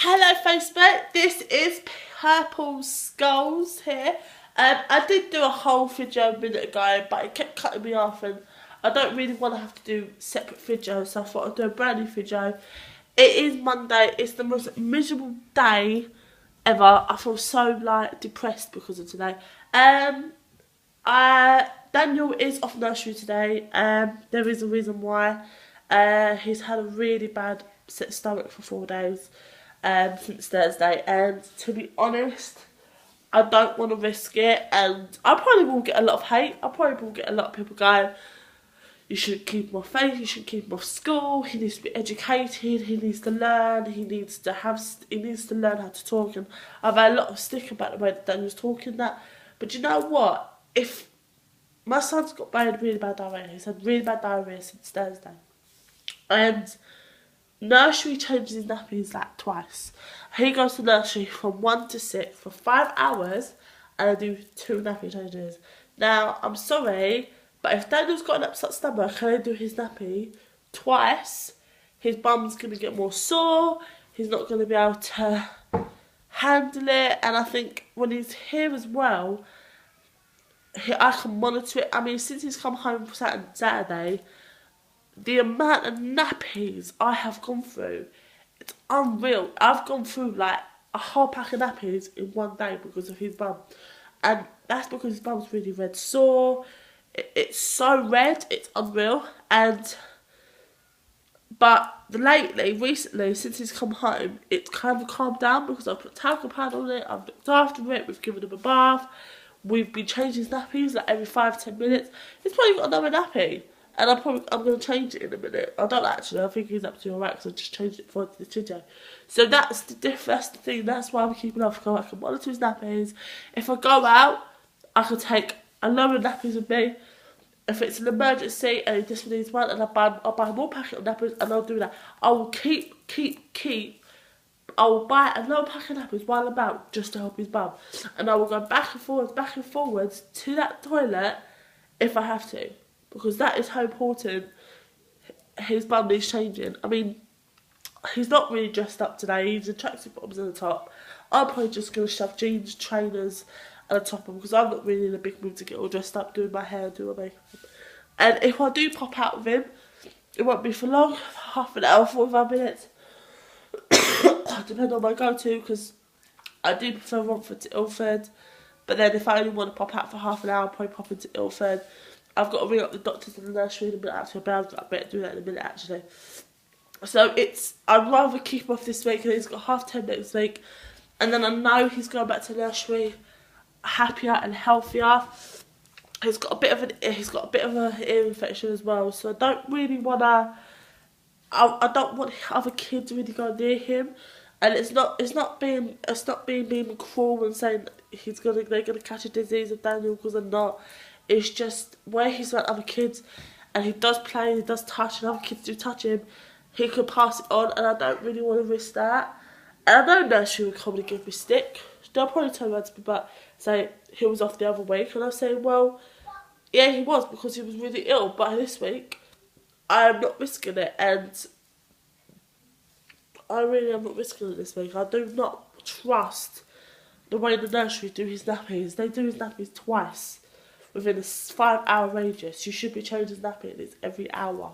Hello Facebook, this is Purple Skulls here. I did do a whole video a minute ago, but it kept cutting me off and I don't really want to have to do separate videos, so I thought I'd do a brand new video. It is Monday, it's the most miserable day ever. I feel so depressed because of today. Daniel is off nursery today. There is a reason why. He's had a really bad stomach for 4 days. Since Thursday, and to be honest, I don't want to risk it, and I probably will get a lot of hate. I probably will get a lot of people going, you shouldn't keep him off faith, you shouldn't keep him off school, he needs to be educated, he needs to learn, he needs to learn how to talk. And I've had a lot of stick about the way that Daniel's talking that, but you know what, if my son's got really bad diarrhoea, he's had really bad diarrhoea since Thursday, and nursery changes his nappies twice. He goes to nursery from 1 to 6 for 5 hours, and I do 2 nappy changes. Now, I'm sorry, but if Daniel's got an upset stomach and I do his nappy twice, his bum's going to get more sore, he's not going to be able to handle it, and I think when he's here as well, I can monitor it. I mean, since he's come home Saturday, the amount of nappies I have gone through, it's unreal. I've gone through a whole pack of nappies in one day because of his bum. And that's because his bum's really red sore. It's so red, it's unreal. But recently, since he's come home, it's kind of calmed down because I've put talcum powder on it, I've looked after it, we've given him a bath, we've been changing his nappies every 5-10 minutes. He's probably got another nappy. And I'm going to change it in a minute. I don't actually. I think he's up to alright because I just changed it for this video. So that's the thing. That's why I'm keeping off. I can monitor his nappies. If I go out, I can take a load of nappies with me. If it's an emergency and he just needs one, and I'll buy more packet of nappies and I'll do that. I will keep. I will buy a little packet of nappies while I'm out just to help his bum. And I will go back and forwards to that toilet if I have to. Because that is how important his bum is changing. I mean, he's not really dressed up today. He's in tracksuit bottoms and a top. I'm probably just going to shove jeans, trainers and a top on because I'm not really in a big mood to get all dressed up, doing my hair, doing my makeup. And if I do pop out with him, it won't be for long, half an hour, 45 minutes. Depending on my go-to, because I do prefer Romford to Ilford. But then if I only want to pop out for half an hour, I'll probably pop into Ilford. I've got to ring up the doctors in the nursery in a minute actually, but I better do that in a minute actually. So I'd rather keep him off this week, and he's got half term next week, and then I know he's going back to nursery happier and healthier. He's got a bit of an ear infection as well, so I don't really want to. I don't want other kids really go near him, and it's not being cruel and saying that they're gonna catch a disease of Daniel, because they're not. It's just where he's around other kids and he does play, he does touch, and other kids do touch him, he could pass it on, and I don't really want to risk that. And I know nursery will probably give me stick. They'll probably turn around to me but say he was off the other week, and I'll say, well, yeah, he was because he was really ill, but this week I am not risking it, and I really am not risking it this week. I do not trust the way the nursery do his nappies. They do his nappies twice within a 5-hour radius. You should be changing his nappy, and it's every hour.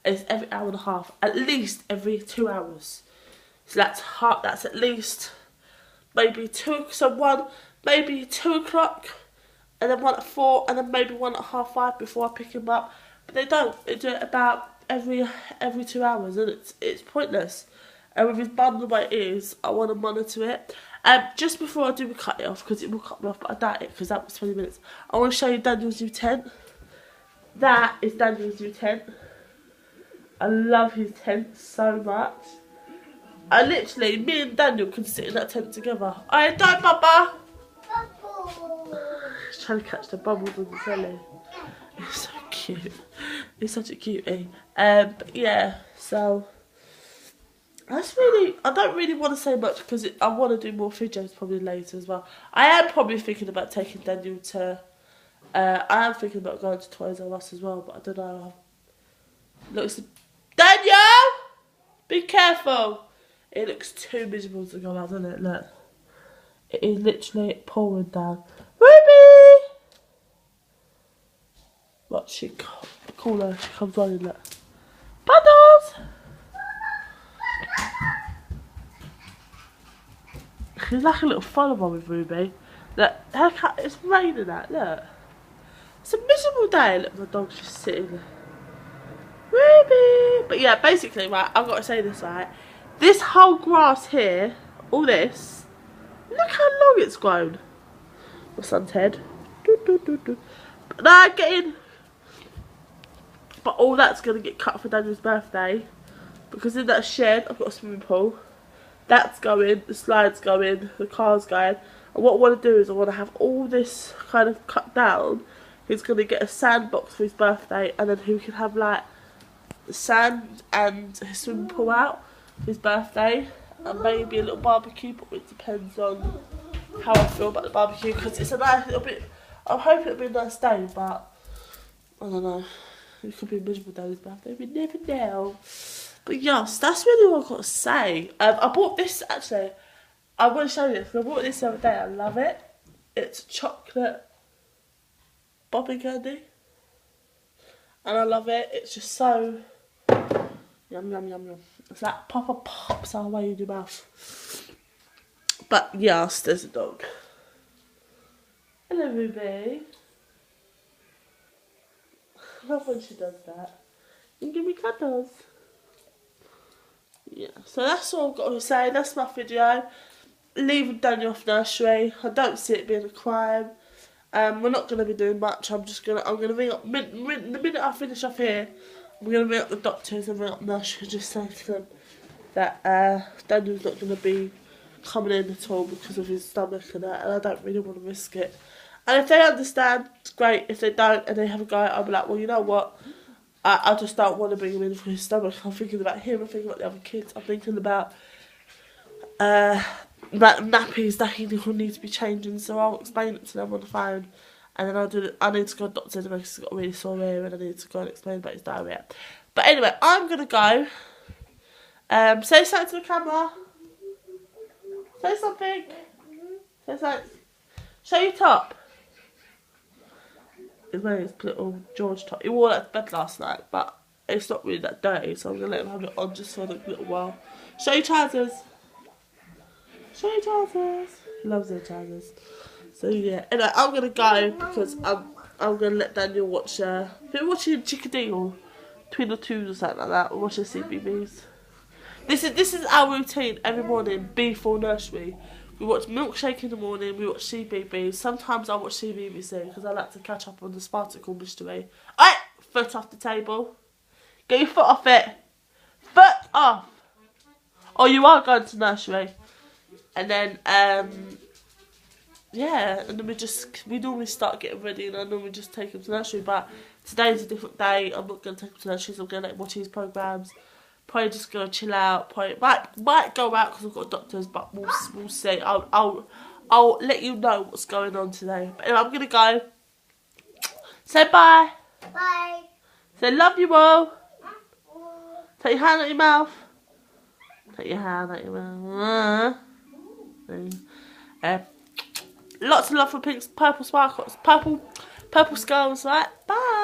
It's every hour and a half, at least every 2 hours. So that's at least maybe maybe 2 o'clock, and then 1 at 4, and then maybe 1 at 5:30 before I pick him up. But they don't. They do it about every 2 hours, and it's pointless. And with his bum the way it is, I want to monitor it. Just before I do cut it off, because it will cut me off, but I doubt it because that was 20 minutes. I want to show you Daniel's new tent. That is Daniel's new tent. I love his tent so much. Me and Daniel can sit in that tent together. Alright, don't, Bubba. He's trying to catch the bubbles on the telly. It's so cute. He's such a cutie. But yeah, so I don't really want to say much because I want to do more videos probably later as well. I am probably thinking about taking Daniel to, I am thinking about going to Toys R Us as well, but I don't know. Daniel! Be careful! It looks too miserable to go out, doesn't it? Look. It is literally pouring down. Ruby! What, she call her, she comes running, look. Bundles! She's like a little follower with Ruby. Look, her cat, it's raining out, look. It's a miserable day. Look, my dog's just sitting there. Ruby! But yeah, basically, right, I've got to say this, right. This whole grass here, all this, look how long it's grown. My son's head. But now get in. But all that's going to get cut for Daniel's birthday. Because in that shed, I've got a swimming pool. That's going, the slide's going, the car's going. And what I want to do is I want to have all this kind of cut down. He's going to get a sandbox for his birthday. And then he can have like the sand and his swimming pool out for his birthday. And maybe a little barbecue, but it depends on how I feel about the barbecue. Because it's a nice little bit, I'm hoping it'll be a nice day, but I don't know. It could be a miserable day his birthday, we never know. But yes, that's really all I've got to say. I bought this actually. I want to show you this because I bought this the other day. I love it. It's chocolate bobbing candy. And I love it. It's just so yum yum yum yum. It's like pops our way in your mouth. But yes, there's a dog. Hello, Ruby. I love when she does that. You give me cuddles. Yeah, so that's all I've got to say. That's my video. Leaving Daniel off nursery. I don't see it being a crime. We're not going to be doing much. I'm gonna ring up the minute I finish off here. I'm gonna ring up the doctors and ring up nursery and just say to them that Daniel's not going to be coming in at all because of his stomach and that, and I don't really want to risk it. And if they understand, it's great. If they don't and they have a go, I'll be like, well, you know what? I just don't want to bring him in for his stomach. I'm thinking about him, I'm thinking about the other kids, I'm thinking about nappies that he will need to be changing, so I'll explain it to them on the phone. And then I need to go to the doctor because he's got a really sore ear and I need to go and explain about his diarrhea. But anyway, I'm going to go. Say something to the camera. Say something. Say something. Show your top. He's wearing his little George top. He wore that to bed last night, but it's not really that dirty, so I'm going to let him have it on just for a little while. Show your trousers. Show your trousers. He loves their trousers. So yeah, anyway, I'm going to go because I'm going to let Daniel watch, we're watching Chickadee or Between the Twos or something like that. We're watching CBBS. This is our routine every morning before nursery. We watch Milkshake in the morning, we watch CBeebies. Sometimes I watch CBBC because I like to catch up on the Spartacle mystery. Alright, foot off the table. Get your foot off it. Foot off. Oh, you are going to nursery. And then, yeah, and then we normally start getting ready and I normally just take him to nursery. But today's a different day. I'm not going to take him to nursery, so I'm going to watch his programmes. Probably just gonna chill out. Probably might go out because I've got doctors, but we'll see. I'll let you know what's going on today. But anyway, I'm gonna go. Say bye. Bye. Say love you all. Take your hand out your mouth. Take your hand out your mouth. Lots of love for purple sparkles, purple skulls. Right. Bye.